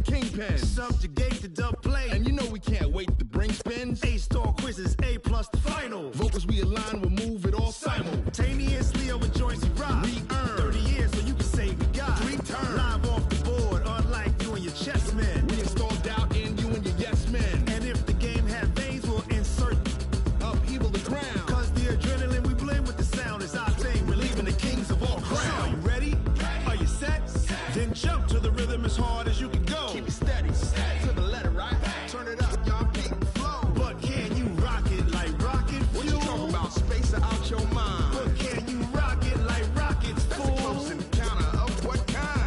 kingpin. Subjugate the dub play. And you know we can't wait to bring spins. A-star quizzes, A+ the final. Vocals we align, we'll move it all simultaneously over joints we rock. We earn 30 years so you can say we got 3 turns. Live off the board, unlike you and your chess men. We install doubt in you and your yes men. And if the game had veins, we'll insert upheaval the ground. Cause the adrenaline we blend with the sound is our thing. We're leaving the kings of all crowns. Are you ready? Are you set? Then jump to the rhythm as hard as you can go. Keep it steady, to the letter, right? Turn it up, y'all keep the flow. But can you rock it like rocket fuel? What you talking about? Space out your mind. But can you rock it like rockets, fool? That's a close encounter of what kind?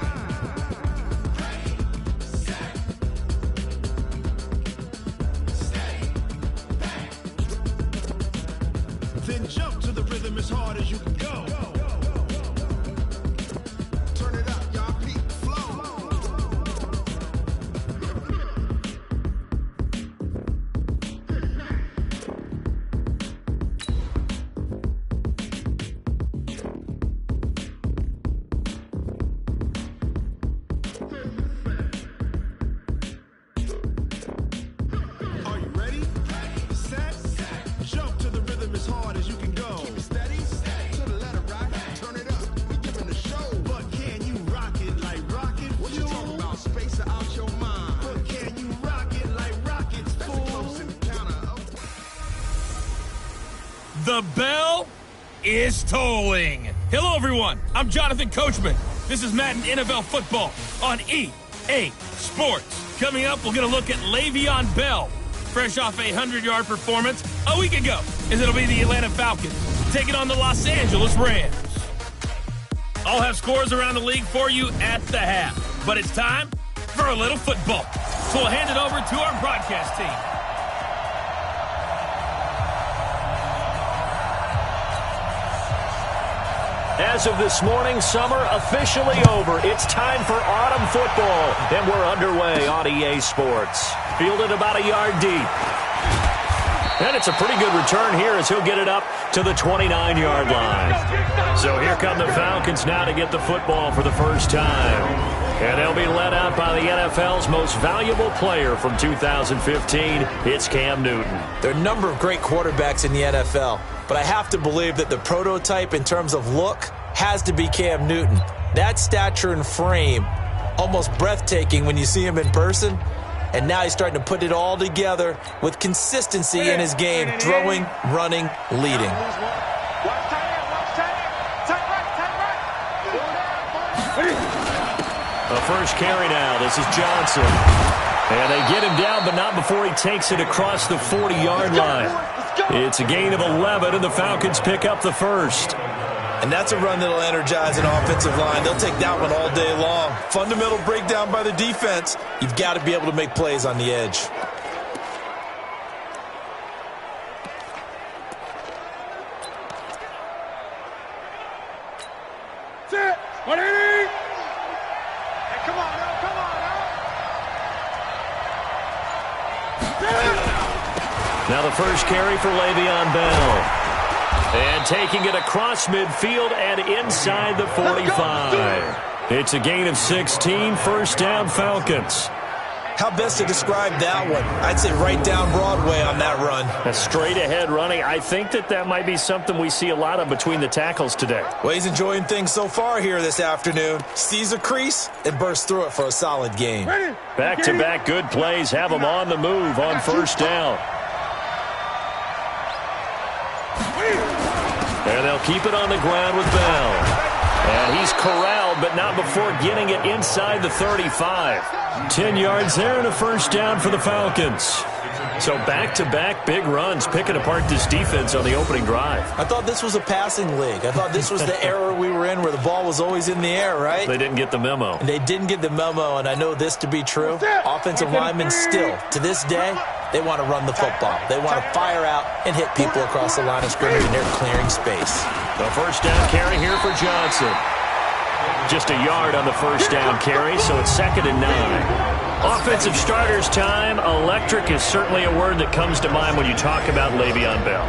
Then jump to the rhythm as hard as you can go. Turn it up, y'all keep the flow. Are you ready? Set? Jump to the rhythm as hard as you can go. Keep it steady, to the letter, right? Turn it up, we giving the show. But can you rock it like rocket fuel? What you talking about? Space out your mind. But can you rock it like rockets, fool? That's a close encounter of... The bell is tolling. Hello, everyone. I'm Jonathan Coachman. This is Madden NFL Football on EA Sports. Coming up, we're going to look at Le'Veon Bell, fresh off a 100-yard performance a week ago, as it'll be the Atlanta Falcons taking on the Los Angeles Rams. I'll have scores around the league for you at the half, but it's time for a little football. So we'll hand it over to our broadcast team. As of this morning, summer officially over. It's time for autumn football, and we're underway on EA Sports. Fielded about a yard deep. And it's a pretty good return here as he'll get it up to the 29-yard line. So here come the Falcons now to get the football for the first time. And they'll be led out by the NFL's most valuable player from 2015. It's Cam Newton. There are a number of great quarterbacks in the NFL, but I have to believe that the prototype in terms of look has to be Cam Newton. That stature and frame, almost breathtaking when you see him in person. And now he's starting to put it all together with consistency in his game, throwing, running, leading. A first carry now. This is Johnson. And they get him down, but not before he takes it across the 40-yard line. It's a gain of 11, and the Falcons pick up the first. And that's a run that'll energize an offensive line. They'll take that one all day long. Fundamental breakdown by the defense. You've got to be able to make plays on the edge. Sit. What do you need? Hey, come on now, come on now. Now the first carry for Le'Veon Bell. And taking it across midfield and inside the 45. It's a gain of 16, first down Falcons. How best to describe that one? I'd say right down Broadway on that run. A straight ahead running. I think that might be something we see a lot of between the tackles today. Well, he's enjoying things so far here this afternoon. Sees a crease and bursts through it for a solid game. Back-to-back good plays have him on the move on first down. And they'll keep it on the ground with Bell. And he's corralled, but not before getting it inside the 35. 10 yards there and a first down for the Falcons. So back-to-back big runs, picking apart this defense on the opening drive. I thought this was a passing league. I thought this was the era we were in where the ball was always in the air, right? They didn't get the memo. They didn't get the memo, and I know this to be true. Offensive linemen still, to this day, they want to run the football. They want to fire out and hit people across the line of scrimmage, and they're clearing space. The first down carry here for Johnson. Just a yard on the first down carry, so it's 2nd and 9. Offensive starters time. Electric is certainly a word that comes to mind when you talk about Le'Veon Bell.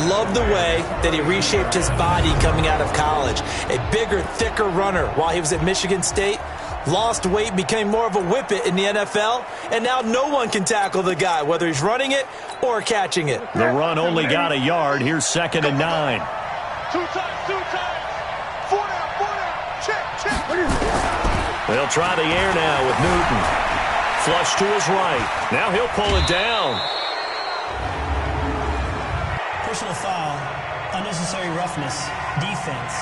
Love the way that he reshaped his body coming out of college. A bigger, thicker runner while he was at Michigan State. lost weight, became more of a whippet in the NFL, and now no one can tackle the guy, whether he's running it or catching it. The run only got a yard. Here's 2nd and 9. Two times. Four down. Check. They'll try the air now with Newton. Flush to his right. Now he'll pull it down. Personal foul, unnecessary roughness, defense.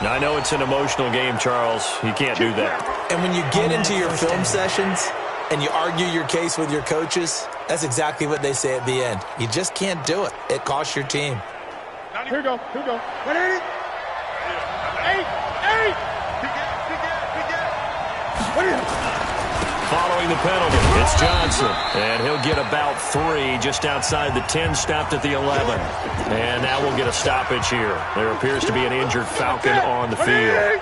Now, I know it's an emotional game, Charles. You can't do that. And when you get into your film sessions and you argue your case with your coaches, that's exactly what they say at the end. You just can't do it. It costs your team. Here we go. 180. 8. Following the penalty, it's Johnson. And he'll get about 3 just outside the 10, stopped at the 11. And now we'll get a stoppage here. There appears to be an injured Falcon on the field.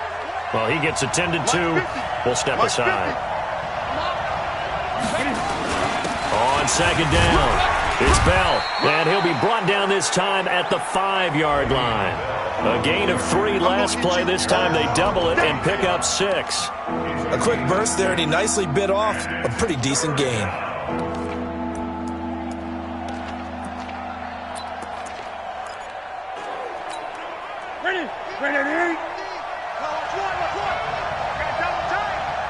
Well, he gets attended to. We'll step aside. On 2nd down, it's Bell. And he'll be brought down this time at the 5-yard line. A gain of 3 last play. This time they double it and pick up 6. A quick burst there, and he nicely bit off a pretty decent gain. Ready.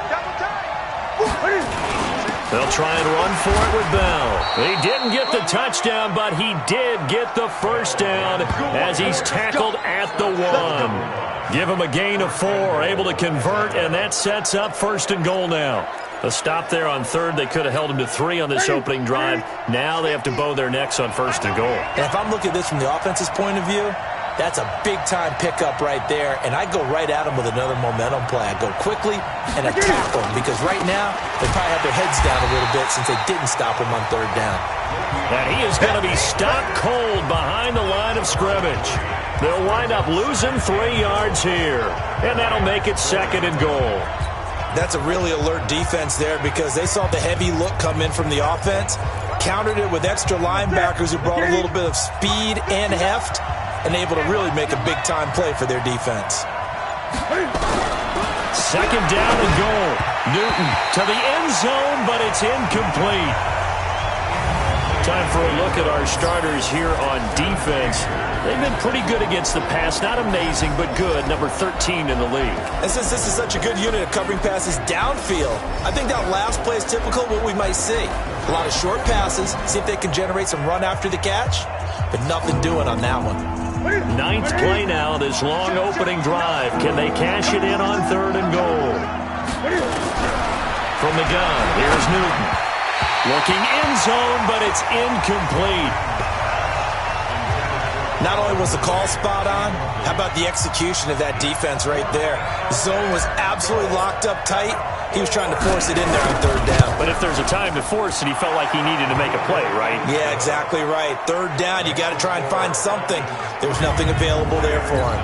Double time. They'll try and run for it with Bell. He didn't get the touchdown, but he did get the first down as he's tackled at the 1. Give him a gain of 4, able to convert, and that sets up 1st and goal now. A stop there on 3rd. They could have held him to 3 on this opening drive. Now they have to bow their necks on 1st and goal. And if I'm looking at this from the offense's point of view, that's a big-time pickup right there, and I go right at him with another momentum play. I go quickly and attack them because right now they probably have their heads down a little bit since they didn't stop him on 3rd down. And he is going to be stopped cold behind the line of scrimmage. They'll wind up losing 3 yards here, and that'll make it 2nd and goal. That's a really alert defense there because they saw the heavy look come in from the offense, countered it with extra linebackers who brought a little bit of speed and heft, and able to really make a big-time play for their defense. 2nd down and goal. Newton to the end zone, but it's incomplete. Time for a look at our starters here on defense. They've been pretty good against the pass. Not amazing, but good. Number 13 in the league. And since this is such a good unit of covering passes downfield, I think that last play is typical of what we might see. A lot of short passes, see if they can generate some run after the catch, but nothing doing on that one. 9th play now, this long opening drive. Can they cash it in on 3rd and goal? From the gun, here's Newton. Looking end zone, but it's incomplete. Not only was the call spot on, how about the execution of that defense right there? The zone was absolutely locked up tight. He was trying to force it in there on 3rd down. But if there's a time to force it, he felt like he needed to make a play, right? Yeah, exactly right. 3rd down, you got to try and find something. There was nothing available there for him.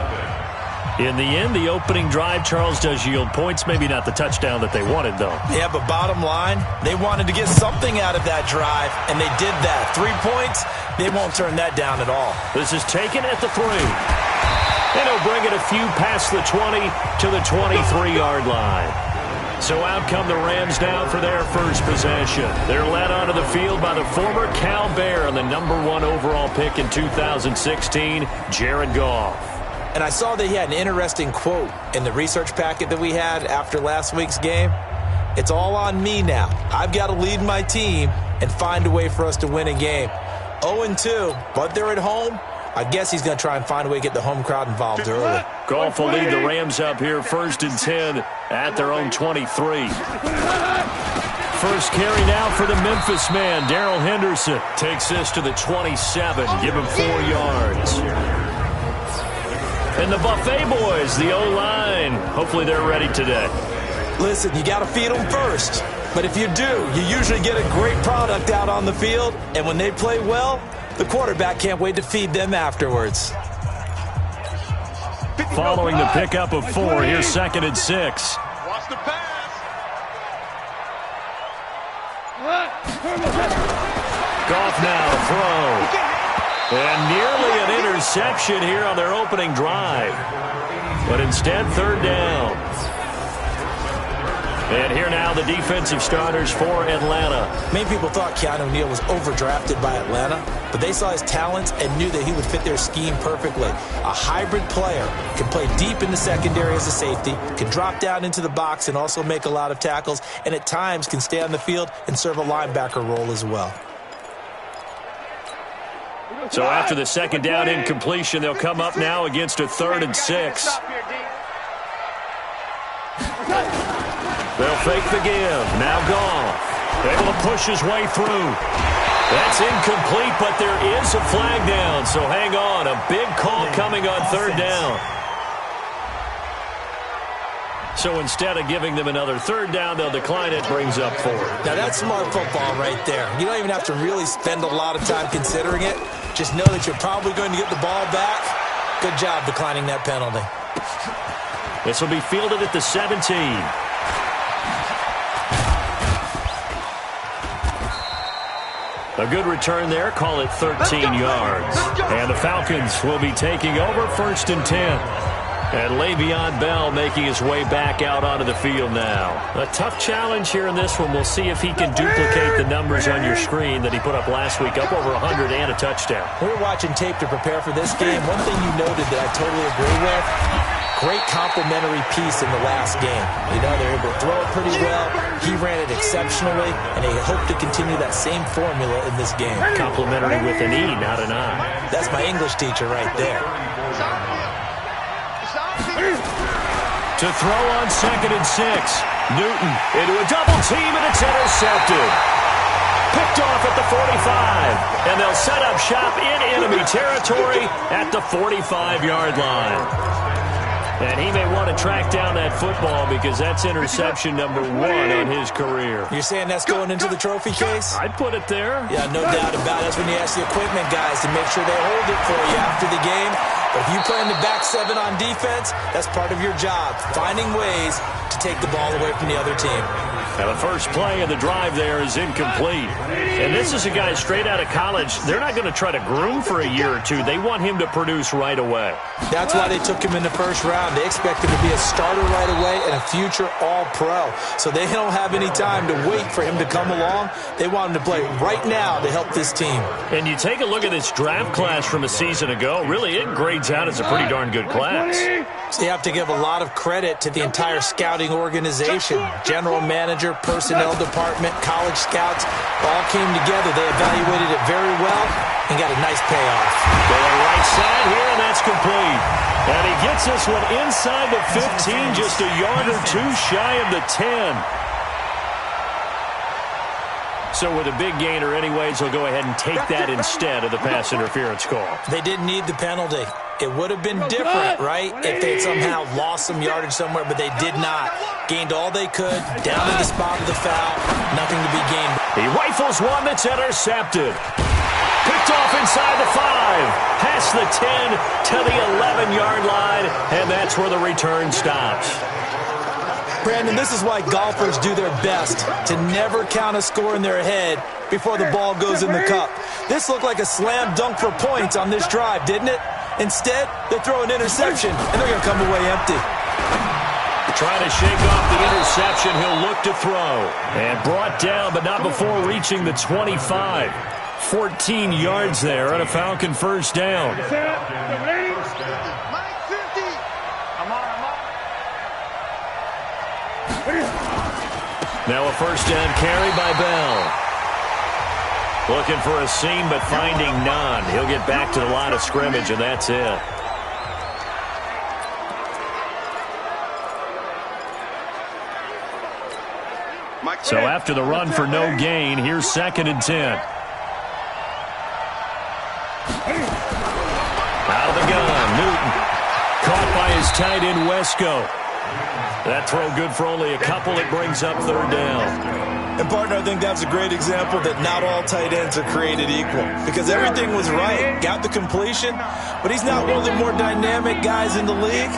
In the end, the opening drive, Charles, does yield points. Maybe not the touchdown that they wanted, though. Yeah, but bottom line, they wanted to get something out of that drive, and they did that. 3 points, they won't turn that down at all. This is taken at the 3. And he'll bring it a few past the 20 to the 23-yard line. So out come the Rams now for their first possession. They're led onto the field by the former Cal Bear and the number 1 overall pick in 2016, Jared Goff. And I saw that he had an interesting quote in the research packet that we had after last week's game. It's all on me now. I've got to lead my team and find a way for us to win a game. 0-2, but they're at home. I guess he's going to try and find a way to get the home crowd involved early. Goff will lead the Rams up here 1st and 10 at their own 23. First carry now for the Memphis man. Darrell Henderson takes this to the 27. Give him 4 yards. And the Buffet boys, the O-line, hopefully they're ready today. Listen, you got to feed them first. But if you do, you usually get a great product out on the field. And when they play well, the quarterback can't wait to feed them afterwards. Following the pickup of 4, here's 2nd and 6. Watch the pass. Goff now to throw. And nearly an interception here on their opening drive. But instead, third down. And here now the defensive starters for Atlanta. Many people thought Keanu Neal was overdrafted by Atlanta, but they saw his talents and knew that he would fit their scheme perfectly. A hybrid player, can play deep in the secondary as a safety, can drop down into the box and also make a lot of tackles, and at times can stay on the field and serve a linebacker role as well. So after the second down incompletion, they'll come up now against a 3rd and 6. They'll fake the give. Now Goff, able to push his way through. That's incomplete, but there is a flag down, so hang on. A big call coming on 3rd down. So instead of giving them another 3rd down, they'll decline it, brings up 4. Now that's smart football right there. You don't even have to really spend a lot of time considering it. Just know that you're probably going to get the ball back. Good job declining that penalty. This will be fielded at the 17. A good return there. Call it 13 yards. And the Falcons will be taking over 1st and 10. And Le'Veon Bell making his way back out onto the field now. A tough challenge here in this one. We'll see if he can duplicate the numbers on your screen that he put up last week, up over 100 and a touchdown. We were watching tape to prepare for this game. One thing you noted that I totally agree with, great complimentary piece in the last game. You know, they're able to throw it pretty well. He ran it exceptionally, and they hope to continue that same formula in this game. Complimentary with an E, not an I. That's my English teacher right there. To throw on 2nd and 6. Newton into a double team, and it's intercepted. Picked off at the 45. And they'll set up shop in enemy territory at the 45-yard line. And he may want to track down that football because that's interception number 1 on his career. You're saying that's going into the trophy case? I'd put it there. Yeah, no doubt about it. That's when you ask the equipment guys to make sure they hold it for you after the game. But if you play in the back 7 on defense, that's part of your job, finding ways to take the ball away from the other team. Now the first play of the drive there is incomplete. And this is a guy straight out of college. They're not going to try to groom for a year or two. They want him to produce right away. That's why they took him in the first round. They expect him to be a starter right away and a future all-pro. So they don't have any time to wait for him to come along. They want him to play right now to help this team. And you take a look at this draft class from a season ago. Really, it grades out as a pretty darn good class. So you have to give a lot of credit to the entire scouting organization. General manager, personnel department, college scouts, all came together. They evaluated it very well and got a nice payoff. Going right side here, and that's complete. And he gets this one inside the 15, just a yard or 2 shy of the 10. So with a big gainer anyways, they'll go ahead and take that instead of the pass interference call. They didn't need the penalty. It would have been different, right, if they had somehow lost some yardage somewhere, but they did not. Gained all they could, down to the spot of the foul, nothing to be gained. He rifles one that's intercepted. Picked off inside the 5, past the 10 to the 11-yard line, and that's where the return stops. Brandon, this is why golfers do their best to never count a score in their head before the ball goes in the cup. This looked like a slam dunk for points on this drive, didn't it? Instead, they throw an interception, and they're going to come away empty. Trying to shake off the interception, he'll look to throw. And brought down, but not before reaching the 25. 14 yards there on a Falcon first down. Now a first down carry by Bell. Looking for a seam, but finding none. He'll get back to the line of scrimmage, and that's it. So after the run for no gain, here's 2nd and 10. Out of the gun, Newton. Caught by his tight end, Wesco. That throw good for only a couple. It brings up 3rd down. And, partner, I think that's a great example that not all tight ends are created equal. Because everything was right, got the completion, but he's not one of the more dynamic guys in the league.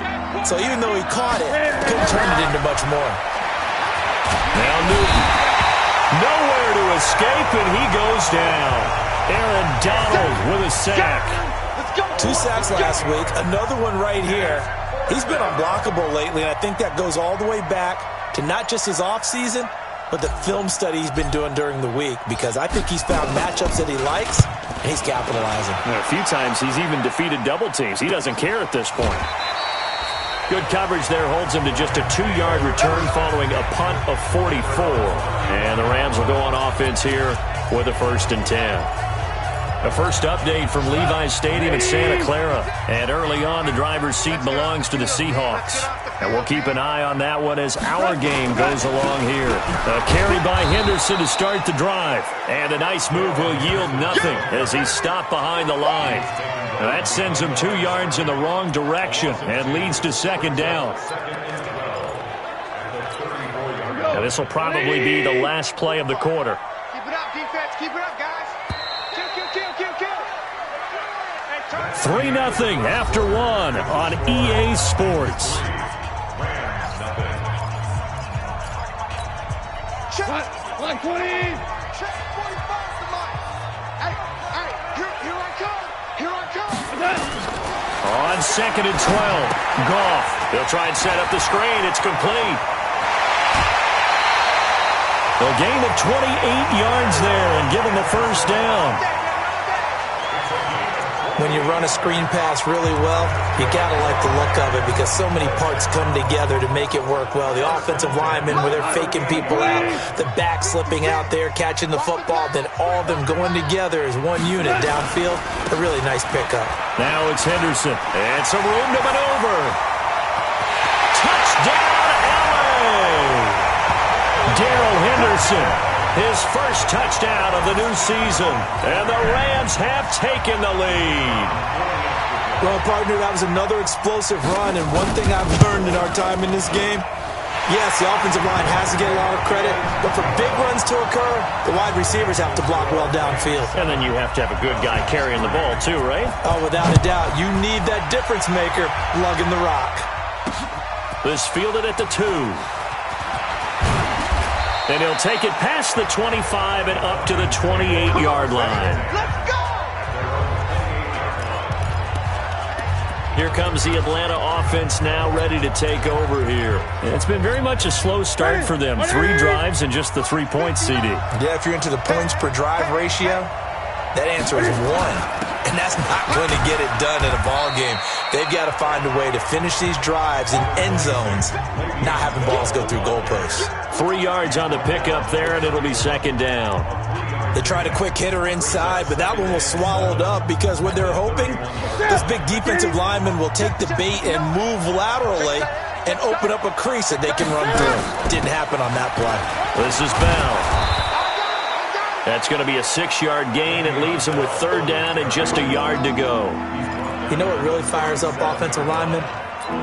So even though he caught it, couldn't turn it into much more. Now Newton. Nowhere to escape, and he goes down. Aaron Donald with a sack. 2 sacks last week, another one right here. He's been unblockable lately, and I think that goes all the way back to not just his offseason, but the film study he's been doing during the week, because I think he's found matchups that he likes, and he's capitalizing. A few times he's even defeated double teams. He doesn't care at this point. Good coverage there holds him to just a 2-yard return following a punt of 44. And the Rams will go on offense here with a 1st and 10. The first update from Levi's Stadium in Santa Clara. And early on, the driver's seat belongs to the Seahawks. And we'll keep an eye on that one as our game goes along here. A carry by Henderson to start the drive. And a nice move will yield nothing as he's stopped behind the line. Now that sends him 2 yards in the wrong direction and leads to 2nd down. Now this will probably be the last play of the quarter. Keep it up, defense. Keep it up, guys. 3-0 after 1 on EA Sports. Check. 120. Check 45 to Mike. Hey, here I come. Here I come. On 2nd and 12, Goff. They'll try and set up the screen. It's complete. A gain of 28 yards there and give him a 1st down. When you run a screen pass really well, you got to like the look of it because so many parts come together to make it work well. The offensive linemen, where they're faking people out, the back slipping out there, catching the football, then all of them going together as one unit downfield. A really nice pickup. Now it's Henderson, and some room to maneuver. Touchdown, LA! Darrell Henderson. His first touchdown of the new season, and the Rams have taken the lead. Well, partner, that was another explosive run, and one thing I've learned in our time in this game, yes, the offensive line has to get a lot of credit, but for big runs to occur, the wide receivers have to block well downfield. And then you have to have a good guy carrying the ball too, right? Oh, without a doubt. You need that difference maker lugging the rock. This fielded at the 2. And he'll take it past the 25 and up to the 28-yard line. Let's go! Here comes the Atlanta offense now ready to take over here. It's been very much a slow start for them. 3 drives and just the 3 points, CD. Yeah, if you're into the points per drive ratio, that answer is 1. And that's not going to get it done in a ball game. They've got to find a way to finish these drives in end zones, not having balls go through goalposts. 3 yards on the pickup there, and it'll be 2nd down. They tried a quick hitter inside, but that one was swallowed up because what they're hoping, this big defensive lineman will take the bait and move laterally and open up a crease that they can run through. Didn't happen on that play. This is Bell. That's going to be a 6-yard gain. It leaves him with 3rd down and just a yard to go. You know what really fires up offensive linemen?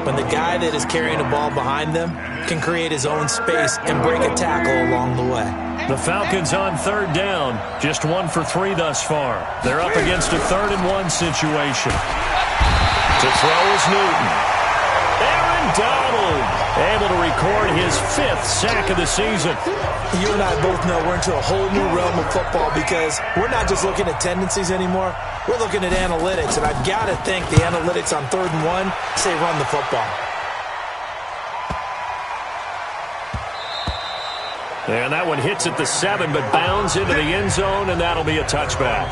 When the guy that is carrying the ball behind them can create his own space and break a tackle along the way. The Falcons on 3rd down. Just 1 for 3 thus far. They're up against a 3rd and 1 situation. To throw is Newton. Aaron Donald able to record his 5th sack of the season. You and I both know we're into a whole new realm of football because we're not just looking at tendencies anymore. We're looking at analytics, and I've got to think the analytics on 3rd and 1 say run the football. And that one hits at the 7, but bounds into the end zone, and that'll be a touchback.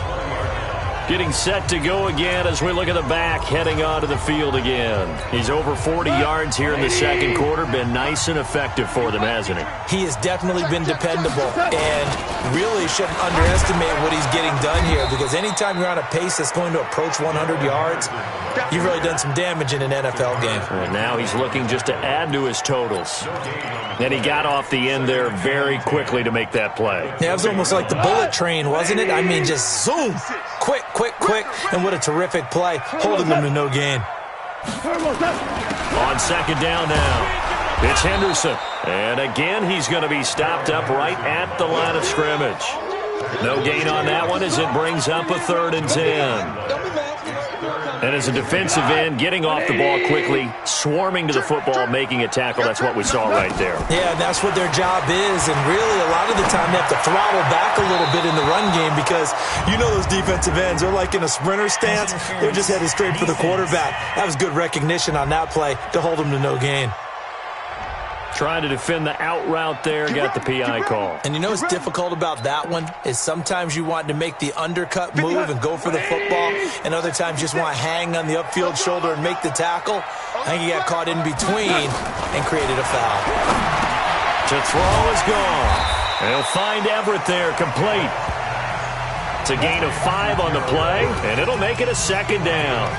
Getting set to go again as we look at the back, heading onto the field again. He's over 40 yards here in the 2nd quarter. Been nice and effective for them, hasn't he? He has definitely been dependable and really shouldn't underestimate what he's getting done here because anytime you're on a pace that's going to approach 100 yards, you've really done some damage in an NFL game. And now he's looking just to add to his totals. And he got off the end there very quickly to make that play. Yeah, it was almost like the bullet train, wasn't it? I mean, just zoom. Quick, quick, quick. And what a terrific play, holding them to no gain. On 2nd down now, it's Henderson. And again, he's going to be stopped up right at the line of scrimmage. No gain on that one as it brings up a 3rd and 10. And as a defensive end, getting off the ball quickly, swarming to the football, making a tackle, that's what we saw right there. Yeah, and that's what their job is. And really, a lot of the time, they have to throttle back a little bit in the run game because you know those defensive ends, they're like in a sprinter stance. They're just headed straight for the quarterback. That was good recognition on that play to hold them to no gain. Trying to defend the out route there, got the PI call. And you know what's difficult about that one is sometimes you want to make the undercut move and go for the football, and other times you just want to hang on the upfield shoulder and make the tackle. I think he got caught in between and created a foul. To throw is gone. He'll find Everett there, complete. It's a gain of 5 on the play, and it'll make it a second down.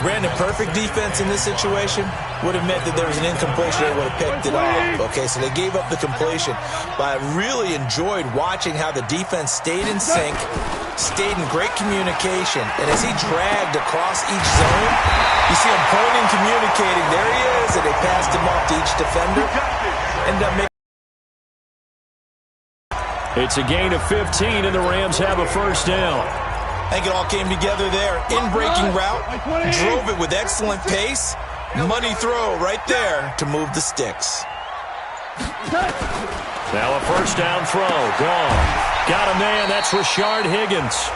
Brandon, perfect defense in this situation would have meant that there was an incompletion. They would have picked it off. Okay, so they gave up the completion. But I really enjoyed watching how the defense stayed in sync, stayed in great communication. And as he dragged across each zone, you see him pointing, communicating. There he is, and they passed him off to each defender. Ended up making. It's a gain of 15, and the Rams have a first down. I think it all came together there. In-breaking route, drove it with excellent pace. Money throw right there to move the sticks. Now a first down throw, gone. Got a man, that's Rashard Higgins.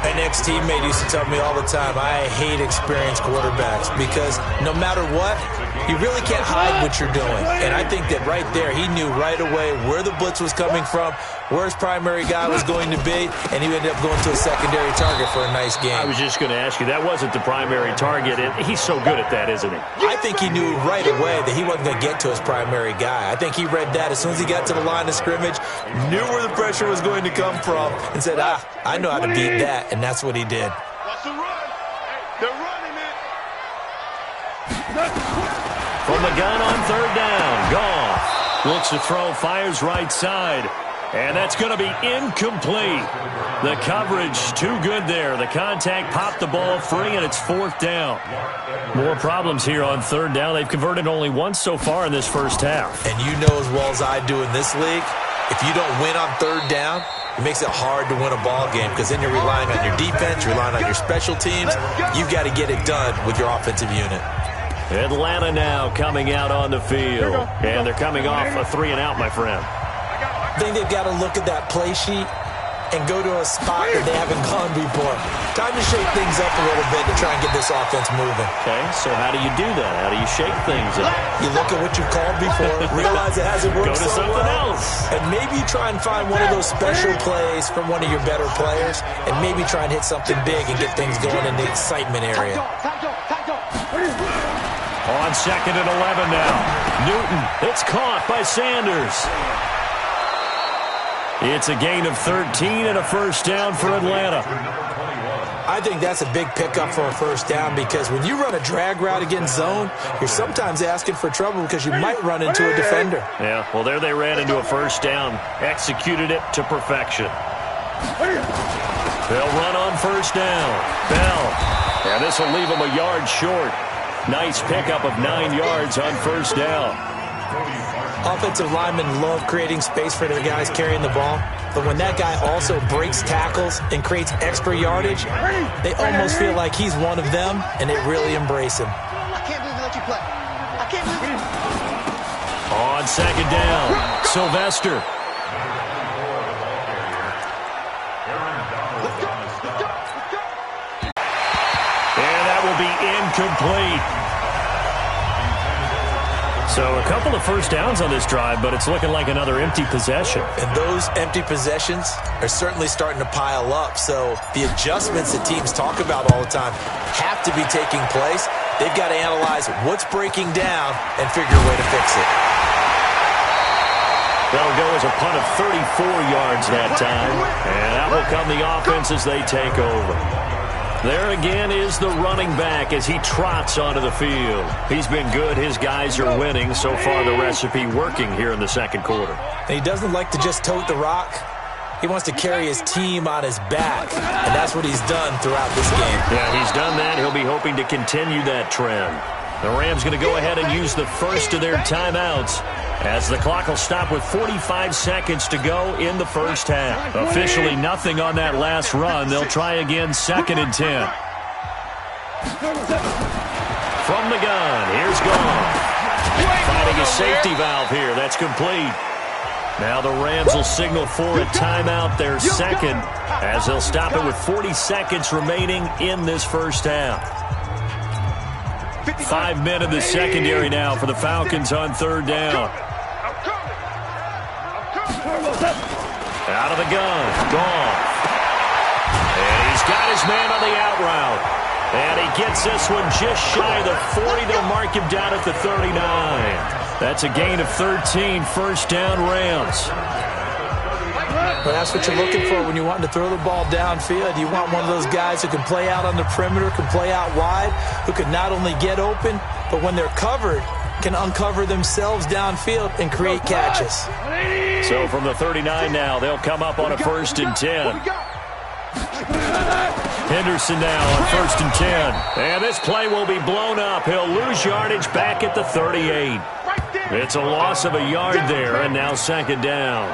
An ex-teammate used to tell me all the time, I hate experienced quarterbacks because no matter what, you really can't hide what you're doing. And I think that right there, he knew right away where the blitz was coming from, where his primary guy was going to be, and he ended up going to a secondary target for a nice game. I was just going to ask you, that wasn't the primary target, and he's so good at that, isn't he? I think he knew right away that he wasn't going to get to his primary guy. I think he read that as soon as he got to the line of scrimmage, knew where the pressure was going to come from, and said, I know how to beat that, and that's what he did. What's the run? Hey, they're running it. From the gun on third down, Goff looks to throw, fires right side. And that's going to be incomplete. The coverage too good there. The contact popped the ball free, and it's fourth down. More problems here on third down. They've converted only once so far in this first half. And you know as well as I do in this league, if you don't win on third down, it makes it hard to win a ball game because then you're relying on your defense, you're relying on your special teams. You've got to get it done with your offensive unit. Atlanta now coming out on the field. And they're coming off a 3-and-out, my friend. I think they've got to look at that play sheet and go to a spot that they haven't gone before. Time to shake things up a little bit to try and get this offense moving. Okay, so how do you do that? How do you shake things up? You look at what you've called before, realize it hasn't worked Go to so something well, else. and maybe try and find one of those special plays from one of your better players, and maybe try and hit something big and get things going in the excitement area. On second and 11 now. Newton, it's caught by Sanders. It's a gain of 13 and a first down for Atlanta. I think that's a big pickup for a first down because when you run a drag route against zone, you're sometimes asking for trouble because you might run into a defender. Yeah, well, there they ran into a first down. Executed it to perfection. They'll run on first down. Bell. And this will leave them a yard short. Nice pickup of 9 yards on first down. Offensive linemen love creating space for their guys carrying the ball, but when that guy also breaks tackles and creates extra yardage, they almost feel like he's one of them, and they really embrace him. I can't believe we let you play. I can't believe it. On second down, Sylvester. And that will be incomplete. So a couple of first downs on this drive, but it's looking like another empty possession. And those empty possessions are certainly starting to pile up. So the adjustments that teams talk about all the time have to be taking place. They've got to analyze what's breaking down and figure a way to fix it. That'll go as a punt of 34 yards that time. And out will come the offense as they take over. There again is the running back as he trots onto the field. He's been good. His guys are winning. So far, the recipe working here in the second quarter. And he doesn't like to just tote the rock. He wants to carry his team on his back, and that's what he's done throughout this game. Yeah, he's done that. He'll be hoping to continue that trend. The Rams going to go ahead and use the first of their timeouts as the clock will stop with 45 seconds to go in the first half. Officially nothing on that last run. They'll try again, 2nd and 10. From the gun, here's Gone. Finding a safety valve here. That's complete. Now the Rams will signal for a timeout, their second, as they'll stop it with 40 seconds remaining in this first half. 5 men in the secondary now for the Falcons on 3rd down. Out of the gun, Gone. And he's got his man on the out route. And he gets this one just shy of the 40. They'll mark him down at the 39. That's a gain of 13, 1st down Rams. Well, that's what you're looking for when you want to throw the ball downfield. You want one of those guys who can play out on the perimeter, can play out wide, who can not only get open, but when they're covered, can uncover themselves downfield and create catches. So from the 39 now, they'll come up on a 1st and 10. Henderson now on 1st and 10. And this play will be blown up. He'll lose yardage back at the 38. It's a loss of a yard there, and now 2nd down.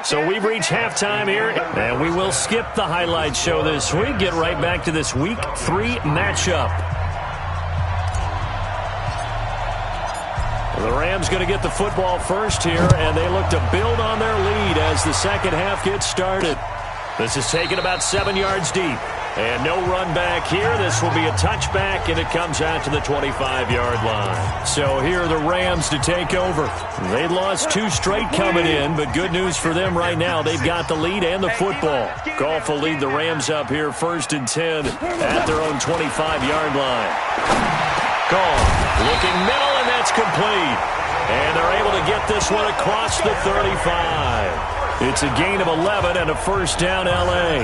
So we've reached halftime here, and we will skip the highlight show this week. Get right back to this Week 3 matchup. The Rams going to get the football first here, and they look to build on their lead as the second half gets started. This is taken about 7 yards deep. And no run back here. This will be a touchback, and it comes out to the 25-yard line. So here are the Rams to take over. They lost 2 straight coming in, but good news for them right now. They've got the lead and the football. Goff will lead the Rams up here 1st and 10 at their own 25-yard line. Goff looking middle, and that's complete. And they're able to get this one across the 35. It's a gain of 11 and a 1st down L.A.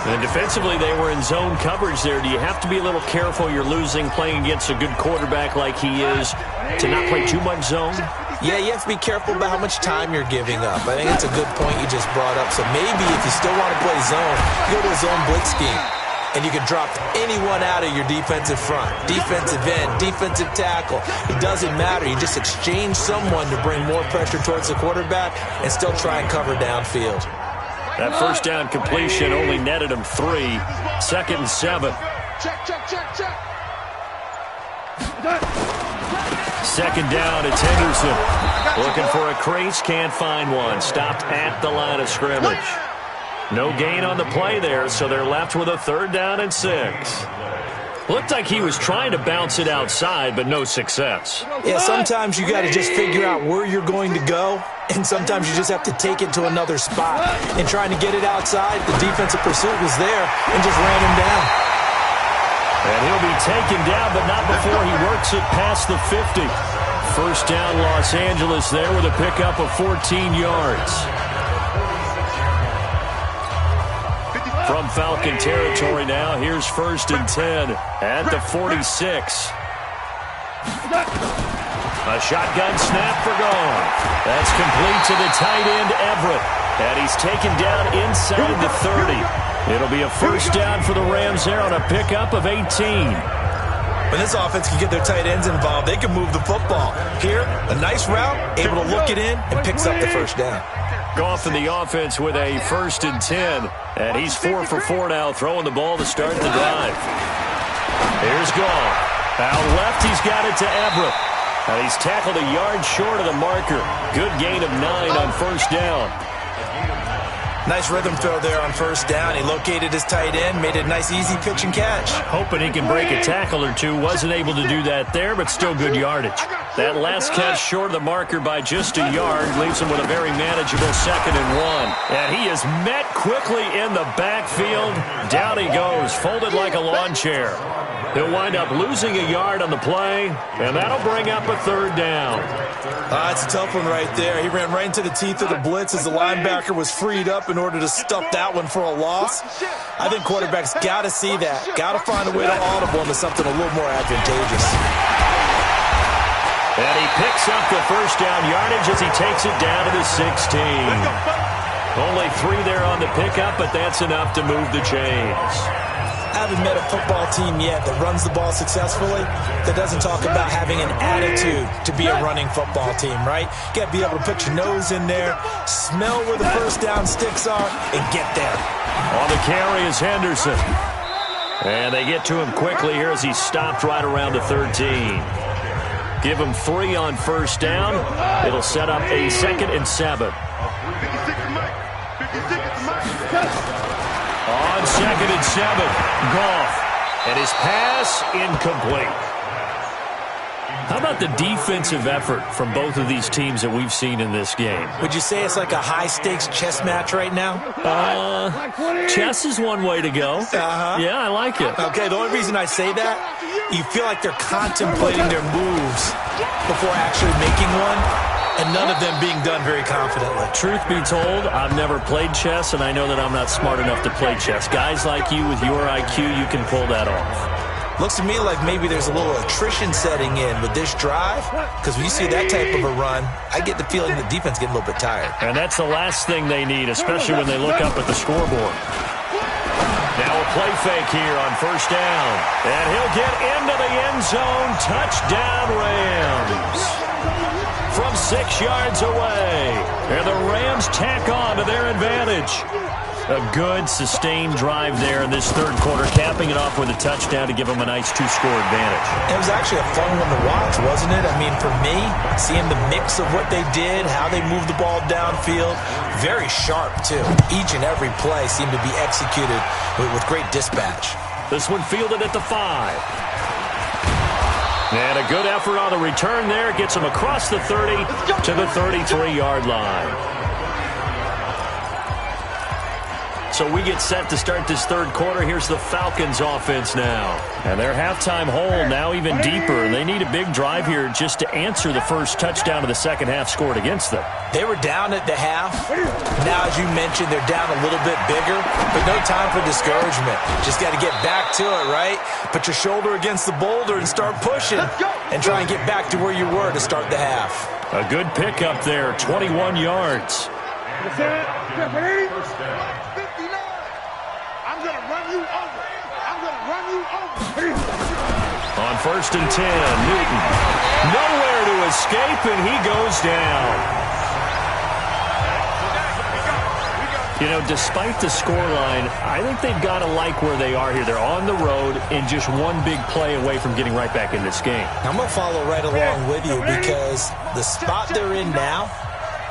And defensively, they were in zone coverage there. Do you have to be a little careful you're losing playing against a good quarterback like he is to not play too much zone? Yeah, you have to be careful about how much time you're giving up. I think it's a good point you just brought up. So maybe if you still want to play zone, you go to a zone blitz scheme. And you can drop anyone out of your defensive front. Defensive end, defensive tackle. It doesn't matter. You just exchange someone to bring more pressure towards the quarterback and still try and cover downfield. That 1st down completion only netted him 3. 2nd and 7. Check. 2nd down, it's Henderson. Looking for a crease, can't find one. Stopped at the line of scrimmage. No gain on the play there, so they're left with a 3rd down and 6. Looked like he was trying to bounce it outside, but no success. Yeah, sometimes you got to just figure out where you're going to go, and sometimes you just have to take it to another spot. And trying to get it outside, the defensive pursuit was there and just ran him down. And he'll be taken down, but not before he works it past the 50. 1st down Los Angeles there with a pickup of 14 yards. From Falcon territory now, here's 1st and 10 at the 46. A shotgun snap for Gone. That's complete to the tight end, Everett. And he's taken down inside the 30. It'll be a 1st down for the Rams there on a pickup of 18. When this offense can get their tight ends involved, they can move the football. Here, a nice route, able to look it in, and picks up the 1st down. Goff in the offense with a 1st and 10. And he's 4 for 4 now, throwing the ball to start the drive. Here's Goff. Out left, he's got it to Everett. And he's tackled a yard short of the marker. Good gain of 9 on 1st down. Nice rhythm throw there on 1st down. He located his tight end, made it a nice, easy pitch and catch. Hoping he can break a tackle or two. Wasn't able to do that there, but still good yardage. That last catch short of the marker by just a yard leaves him with a very manageable 2nd and 1. And he is met quickly in the backfield. Down he goes, folded like a lawn chair. He'll wind up losing a yard on the play, and that'll bring up a 3rd down. It's a tough one right there. He ran right into the teeth of the blitz as the linebacker was freed up in order to stuff that one for a loss. I think quarterbacks got to see that. Got to find a way to audible into something a little more advantageous. And he picks up the first down yardage as he takes it down to the 16. Only 3 there on the pickup, but that's enough to move the chains. I haven't met a football team yet that runs the ball successfully that doesn't talk about having an attitude to be a running football team, right? You got to be able to put your nose in there, smell where the first down sticks are, and get there. On the carry is Henderson. And they get to him quickly here as he stopped right around the 13. Give him 3 on first down. It'll set up a 2nd and 7. On 2nd and 7, Goff. And his pass incomplete. How about the defensive effort from both of these teams that we've seen in this game? Would you say it's like a high-stakes chess match right now? Chess is one way to go. Yeah, I like it. Okay, the only reason I say that, you feel like they're contemplating their moves before actually making one, and none of them being done very confidently. Truth be told, I've never played chess, and I know that I'm not smart enough to play chess. Guys like you with your IQ, you can pull that off. Looks to me like maybe there's a little attrition setting in with this drive, because when you see that type of a run, I get the feeling the defense getting a little bit tired. And that's the last thing they need, especially when they look up at the scoreboard. Now a play fake here on first down. And he'll get into the end zone. Touchdown, Rams. From 6 yards away. And the Rams tack on to their advantage. A good, sustained drive there in this third quarter, capping it off with a touchdown to give them a nice 2-score advantage. It was actually a fun one to watch, wasn't it? I mean, for me, seeing the mix of what they did, how they moved the ball downfield, very sharp, too. Each and every play seemed to be executed with great dispatch. This one fielded at the 5. And a good effort on the return there. Gets him across the 30 to the 33-yard line. So we get set to start this third quarter. Here's the Falcons offense now. And their halftime hole now even deeper. And they need a big drive here just to answer the first touchdown of the second half scored against them. They were down at the half. Now, as you mentioned, they're down a little bit bigger, but no time for discouragement. Just got to get back to it, right? Put your shoulder against the boulder and start pushing and try and get back to where you were to start the half. A good pickup there, 21 yards. On first and 10, Newton. Nowhere to escape, and he goes down. You know, despite the scoreline, I think they've got to like where they are here. They're on the road and just one big play away from getting right back in this game. I'm going to follow right along with you because the spot they're in now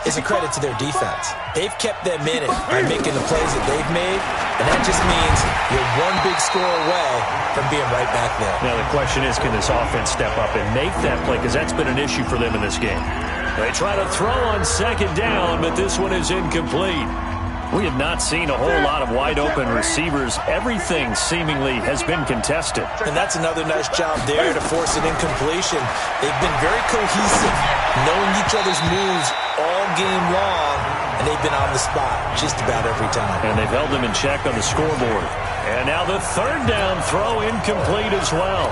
is a credit to their defense. They've kept them in it by making the plays that they've made, and that just means you're one big score away from being right back there. Now the question is, can this offense step up and make that play? Because that's been an issue for them in this game. They try to throw on second down, but this one is incomplete. We have not seen a whole lot of wide-open receivers. Everything seemingly has been contested. And that's another nice job there to force an incompletion. They've been very cohesive, knowing each other's moves all game long, and they've been on the spot just about every time. And they've held them in check on the scoreboard. And now the third down throw incomplete as well.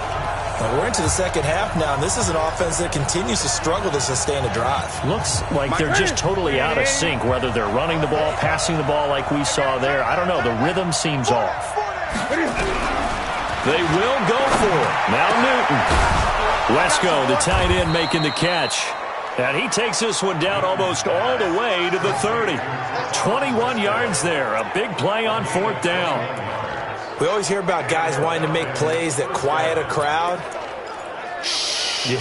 Now we're into the second half now, and this is an offense that continues to struggle to sustain a drive. Looks like they're just totally out of sync, whether they're running the ball, passing the ball like we saw there. I don't know. The rhythm seems off. They will go for it. Now Newton. Wesco, the tight end, making the catch. And he takes this one down almost all the way to the 30. 21 yards there. A big play on fourth down. We always hear about guys wanting to make plays that quiet a crowd. Yeah.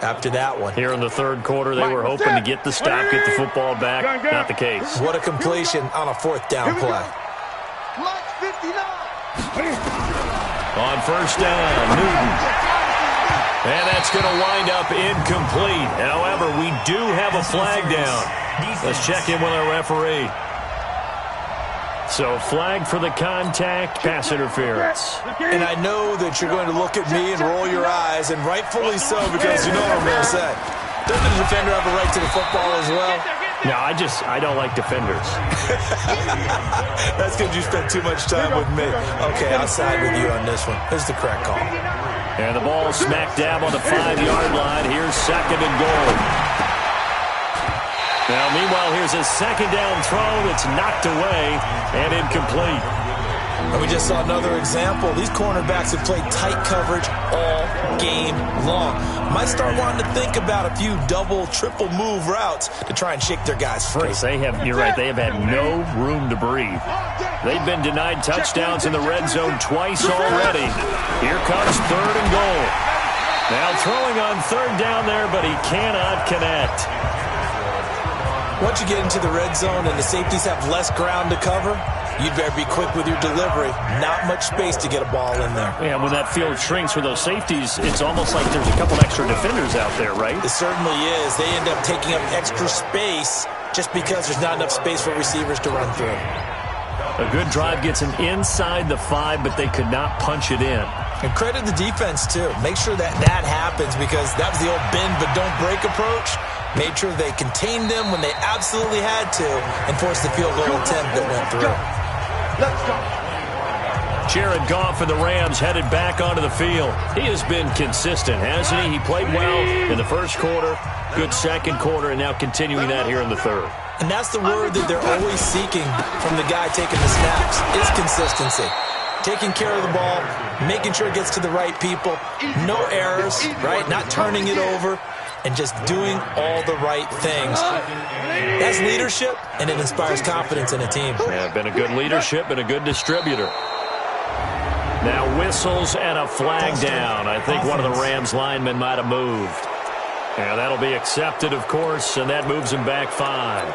After that one. Here in the third quarter, they were hoping to get the stop, get the football back. Not the case. What a completion on a fourth down play. On first down, Newton. And that's going to wind up incomplete. However, we do have a flag down. Let's check in with our referee. So flag for the contact, pass interference. And I know that you're going to look at me and roll your eyes, and rightfully so, because you know what I'm going to say. Doesn't the defender have a right to the football as well? No, I don't like defenders. That's because you spent too much time with me. Okay, I'll side with you on this one. This is the correct call. And the ball smack dab on the 5-yard line. Here's 2nd and goal. Now, meanwhile, here's a 2nd down throw that's knocked away and incomplete. And we just saw another example. These cornerbacks have played tight coverage all game long. Might start wanting to think about a few double, triple move routes to try and shake their guys free. You're right, they have had no room to breathe. They've been denied touchdowns in the red zone twice already. Here comes 3rd and goal. Now throwing on 3rd down there, but he cannot connect. Once you get into the red zone and the safeties have less ground to cover, you'd better be quick with your delivery. Not much space to get a ball in there. Yeah, when that field shrinks with those safeties, it's almost like there's a couple extra defenders out there, right? It certainly is. They end up taking up extra space just because there's not enough space for receivers to run through. A good drive gets them inside the 5, but they could not punch it in. And credit the defense, too. Make sure that happens, because that was the old bend but don't break approach. Made sure they contained them when they absolutely had to and forced the field goal attempt that went through. Let's go. Jared Goff and the Rams headed back onto the field. He has been consistent, hasn't he? He played well in the first quarter, good 2nd quarter, and now continuing that here in the 3rd. And that's the word that they're always seeking from the guy taking the snaps, is consistency. Taking care of the ball, making sure it gets to the right people, no errors, right? Not turning it over, and just doing all the right things. That's leadership, and it inspires confidence in a team. Yeah, been a good leadership and a good distributor. Now whistles and a flag down. I think one of the Rams linemen might have moved. Yeah, that'll be accepted, of course, and that moves him back 5.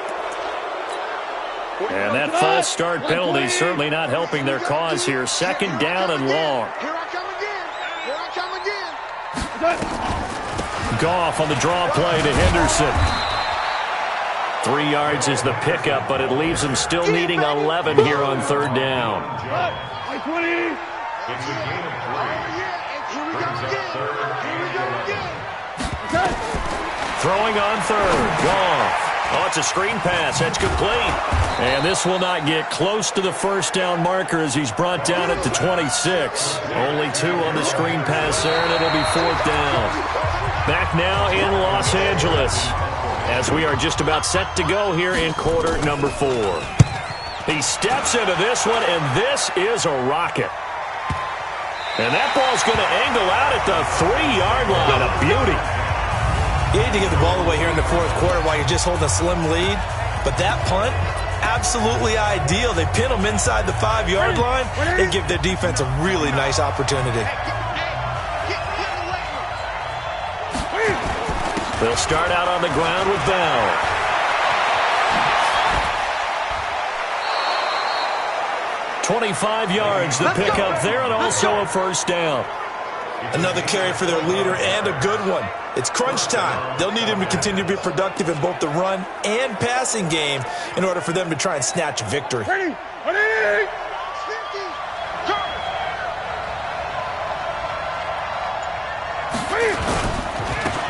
And that false start penalty certainly not helping their cause here. 2nd down and long. Here I come again. Here I come again. Goff on the draw play to Henderson. 3 yards is the pickup, but it leaves them still needing 11 here on 3rd down. Throwing on 3rd. Goff. Oh, it's a screen pass. That's complete. And this will not get close to the 1st down marker as he's brought down at the 26. Only 2 on the screen pass there, and it'll be 4th down. Back now in Los Angeles as we are just about set to go here in quarter number 4. He steps into this one, and this is a rocket. And that ball's going to angle out at the 3-yard line. A beauty. You need to get the ball away here in the 4th quarter while you're just holding a slim lead. But that punt, absolutely ideal. They pin them inside the 5-yard line and give their defense a really nice opportunity. They'll start out on the ground with Bell. "25 yards, the pickup there, and also a 1st down. Another carry for their leader, and a good one. It's crunch time. They'll need him to continue to be productive in both the run and passing game in order for them to try and snatch a victory. Ready.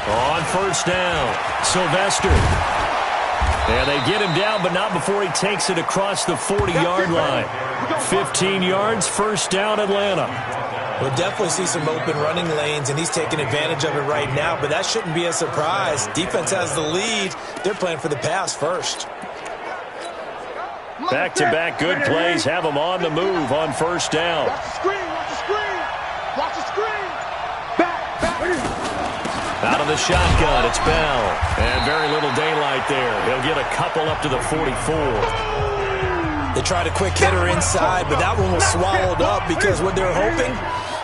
On 1st down, Sylvester. And they get him down, but not before he takes it across the 40-yard line. 15 yards, 1st down, Atlanta. We'll definitely see some open running lanes, and he's taking advantage of it right now, but that shouldn't be a surprise. Defense has the lead. They're playing for the pass first. Back-to-back good plays have them on the move on 1st down. Watch the screen. Watch the screen. Back. Out of the shotgun, it's Bell. And very little daylight there. He'll get a couple up to the 44. They tried a quick hitter inside, but that one was swallowed up because what they're hoping,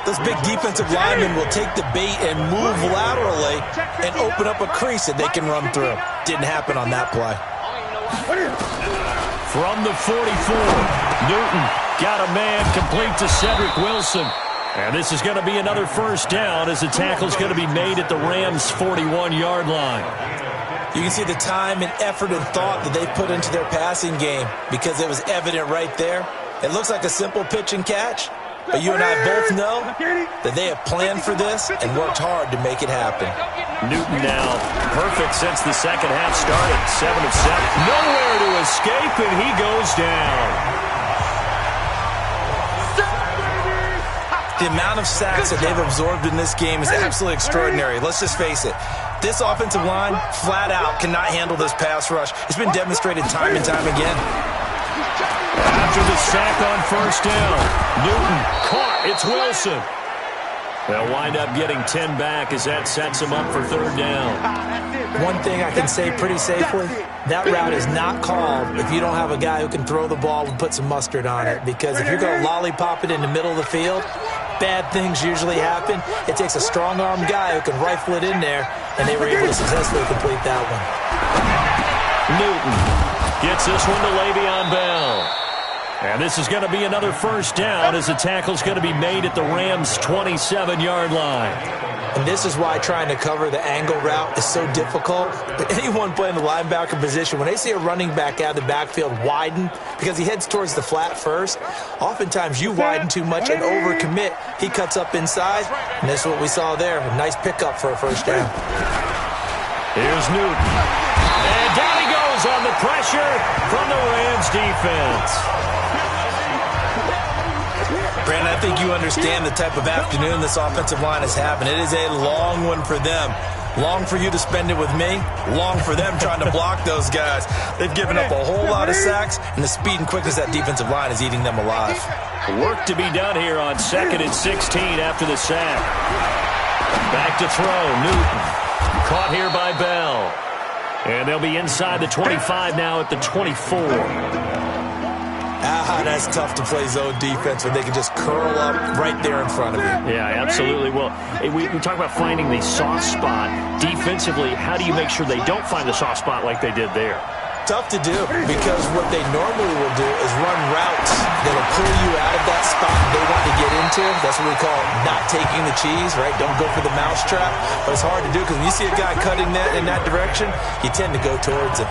those big defensive linemen will take the bait and move laterally and open up a crease that they can run through. Didn't happen on that play. From the 44, Newton got a man complete to Cedric Wilson. And this is going to be another 1st down as the tackle's going to be made at the Rams' 41-yard line. You can see the time and effort and thought that they put into their passing game because it was evident right there. It looks like a simple pitch and catch, but you and I both know that they have planned for this and worked hard to make it happen. Newton now perfect since the 2nd half started. 7 of 7. Nowhere to escape, and he goes down. The amount of sacks that they've absorbed in this game is absolutely extraordinary. Let's just face it. This offensive line, flat out, cannot handle this pass rush. It's been demonstrated time and time again. After the sack on first down, Newton caught. It's Wilson. They'll wind up getting 10 back as that sets them up for third down. One thing I can say pretty safely, that route is not called if you don't have a guy who can throw the ball and put some mustard on it. Because if you're going to lollipop it in the middle of the field, bad things usually happen. It takes a strong-armed guy who can rifle it in there, and they were able to successfully complete that one. Newton gets this one to Le'Veon Bell. And this is going to be another first down as the tackle's going to be made at the Rams' 27-yard line. And this is why trying to cover the angle route is so difficult. But anyone playing the linebacker position, when they see a running back out of the backfield widen, because he heads towards the flat first, oftentimes you widen too much and overcommit. He cuts up inside, and that's what we saw there. A nice pickup for a first down. Here's Newton. And down he goes on the pressure from the Rams defense. Brandon, I think you understand the type of afternoon this offensive line is having. It is a long one for them. Long for you to spend it with me. Long for them trying to block those guys. They've given up a whole lot of sacks, and the speed and quickness of that defensive line is eating them alive. Work to be done here on 2nd and 16 after the sack. Back to throw, Newton. Caught here by Bell. And they'll be inside the 25 now at the 24. That's tough to play zone defense when they can just curl up right there in front of you. Yeah, absolutely. Well, we talk about finding the soft spot. Defensively, how do you make sure they don't find the soft spot like they did there? Tough to do, because what they normally will do is run routes that will pull you out of that spot they want to get into. That's what we call not taking the cheese, right? Don't go for the mousetrap. But it's hard to do because when you see a guy cutting that in that direction, you tend to go towards it.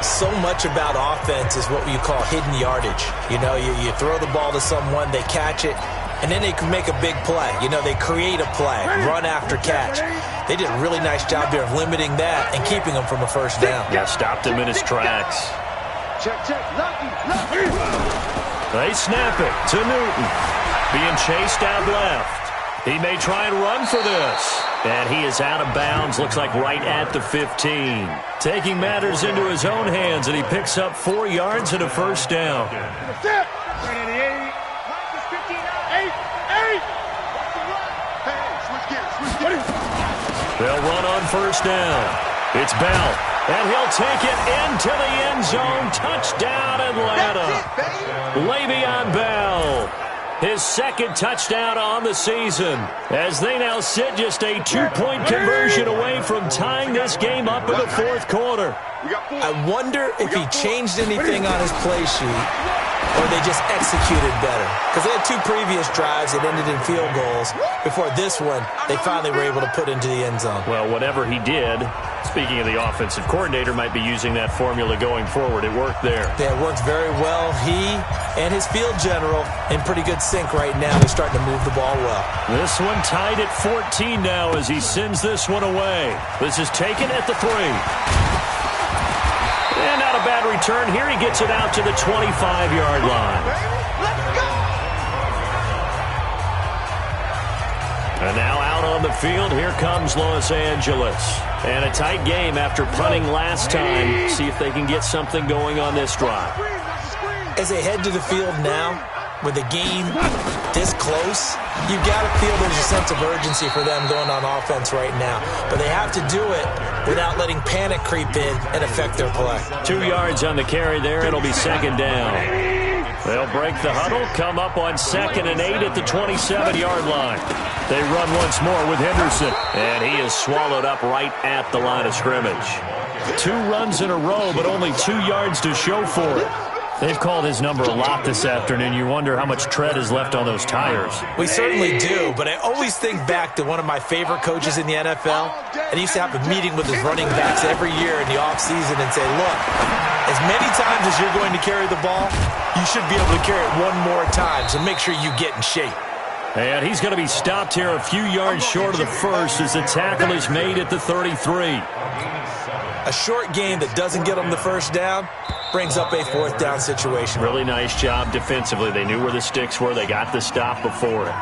So much about offense is what you call hidden yardage. You know, you throw the ball to someone, they catch it, and then they can make a big play. You know, they create a play, run after catch. They did a really nice job here of limiting that and keeping them from a first down. Yeah, stopped him in his tracks. They snap it to Newton. Being chased out left. He may try and run for this. And he is out of bounds, looks like right at the 15. Taking matters into his own hands, and he picks up 4 yards and a first down. They'll run on first down. It's Bell, and he'll take it into the end zone. Touchdown, Atlanta. Le'Veon Bell. His second touchdown on the season, as they now sit just a 2-point conversion away from tying this game up in the fourth quarter. I wonder if he changed anything on his play sheet or they just executed better. Because they had 2 previous drives that ended in field goals. Before this one, they finally were able to put into the end zone. Well, whatever he did, speaking of the offensive coordinator, might be using that formula going forward. It worked there. Yeah, it worked very well. He and his field general in pretty good sync right now. They're starting to move the ball well. This one tied at 14 now as he sends this one away. This is taken at the 3. And not a bad return here. He gets it out to the 25-yard line. And now out on the field, here comes Los Angeles. And a tight game after punting last time. See if they can get something going on this drive. As they head to the field now, with the game this close, you've got to feel there's a sense of urgency for them going on offense right now. But they have to do it without letting panic creep in and affect their play. 2 yards on the carry there. It'll be second down. They'll break the huddle, come up on 2nd and 8 at the 27-yard line. They run once more with Henderson, and he is swallowed up right at the line of scrimmage. 2 runs in a row, but only 2 yards to show for it. They've called his number a lot this afternoon. You wonder how much tread is left on those tires. We certainly do, but I always think back to one of my favorite coaches in the NFL, and he used to have a meeting with his running backs every year in the offseason and say, look, as many times as you're going to carry the ball, you should be able to carry it one more time, so make sure you get in shape. And he's going to be stopped here a few yards short of the first as the tackle is made at the 33. A short game that doesn't get them the first down, brings up a 4th down situation. Really nice job defensively. They knew where the sticks were. They got the stop before it.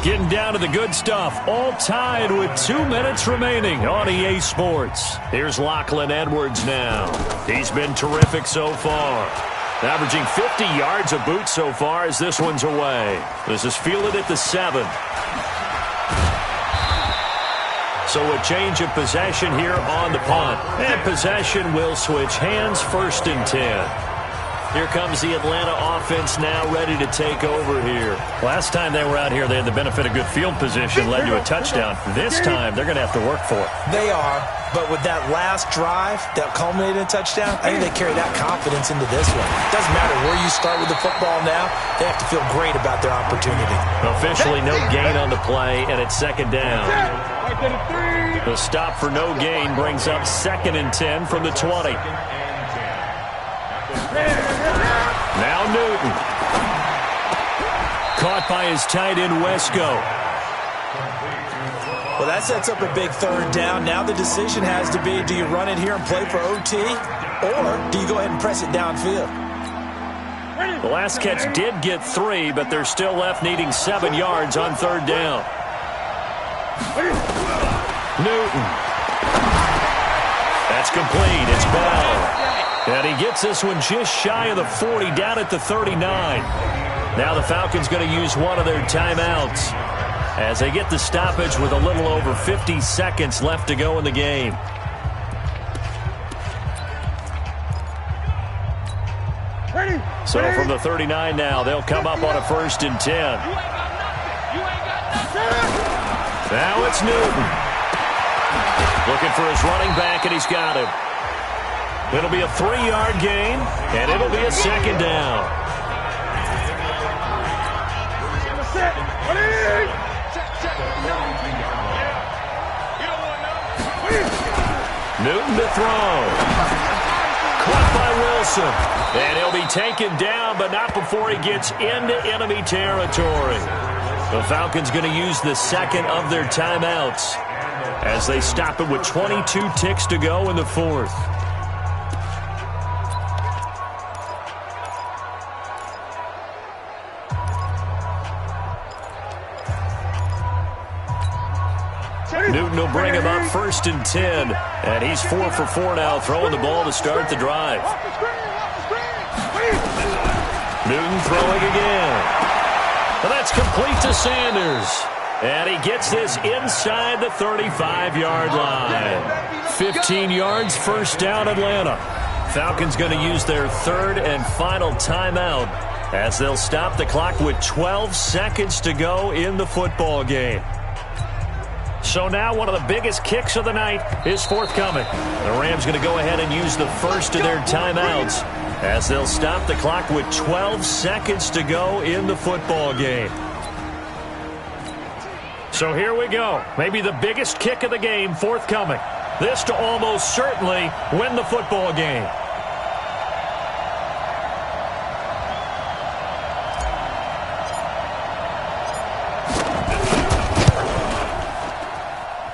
Getting down to the good stuff. All tied with 2 minutes remaining on EA Sports. Here's Lachlan Edwards now. He's been terrific so far. Averaging 50 yards a boot so far as this one's away. This is fielded at the 7. So a change of possession here on the punt. And possession will switch hands, 1st and 10. Here comes the Atlanta offense now ready to take over here. Last time they were out here, they had the benefit of good field position, led to a touchdown. This time, they're going to have to work for it. They are, but with that last drive that culminated in a touchdown, I think they carry that confidence into this one. It doesn't matter where you start with the football now. They have to feel great about their opportunity. Officially no gain on the play, and it's 2nd down. The stop for no gain brings up 2nd and 10 from the 20. Now Newton. Caught by his tight end, Wesco. Well, that sets up a big 3rd down. Now the decision has to be, do you run it here and play for OT, or do you go ahead and press it downfield? The last catch did get 3, but they're still left needing 7 yards on 3rd down. Newton. That's complete. It's Bell. And he gets this one just shy of the 40, down at the 39. Now the Falcons going to use one of their timeouts as they get the stoppage with a little over 50 seconds left to go in the game. So from the 39 now, they'll come up on a 1st and 10. Now it's Newton. Looking for his running back, and he's got him. It'll be a 3-yard gain, and it'll be a 2nd down. Newton to throw. Caught by Wilson. And he'll be taken down, but not before he gets into enemy territory. The Falcons going to use the 2nd of their timeouts as they stop it with 22 ticks to go in the 4th. Newton will bring him up 1st and 10. And he's 4 for 4 now, throwing the ball to start the drive. Newton throwing again. And that's complete to Sanders. And he gets this inside the 35-yard line. 15 yards, 1st down, Atlanta. Falcons going to use their 3rd and final timeout as they'll stop the clock with 12 seconds to go in the football game. So now one of the biggest kicks of the night is forthcoming. The Rams going to go ahead and use the 1st of their timeouts as they'll stop the clock with 12 seconds to go in the football game. So here we go. Maybe the biggest kick of the game forthcoming. This to almost certainly win the football game.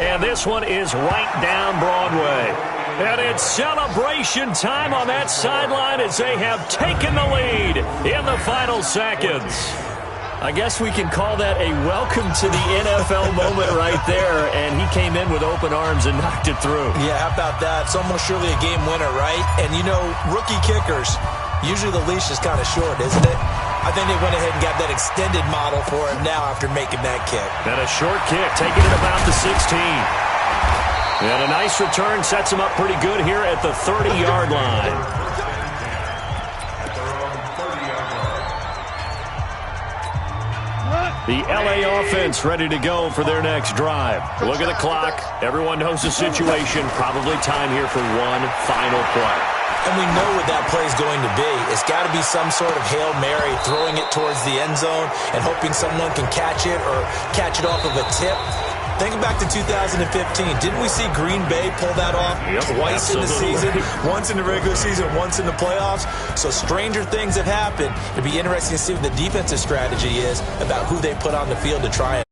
And this one is right down Broadway. And it's celebration time on that sideline as they have taken the lead in the final seconds. I guess we can call that a welcome to the NFL moment right there. And he came in with open arms and knocked it through. Yeah, how about that? It's almost surely a game winner, right? And, you know, rookie kickers, usually the leash is kind of short, isn't it? I think they went ahead and got that extended model for him now after making that kick. And a short kick, taking it about the 16. And a nice return sets him up pretty good here at the 30-yard line. The LA offense ready to go for their next drive. Look at the clock. Everyone knows the situation. Probably time here for one final play. And we know what that play is going to be. It's got to be some sort of Hail Mary, throwing it towards the end zone and hoping someone can catch it or catch it off of a tip. Think back to 2015. Didn't we see Green Bay pull that off twice in the season? Once in the regular season, once in the playoffs. So stranger things have happened. It'd be interesting to see what the defensive strategy is about who they put on the field to try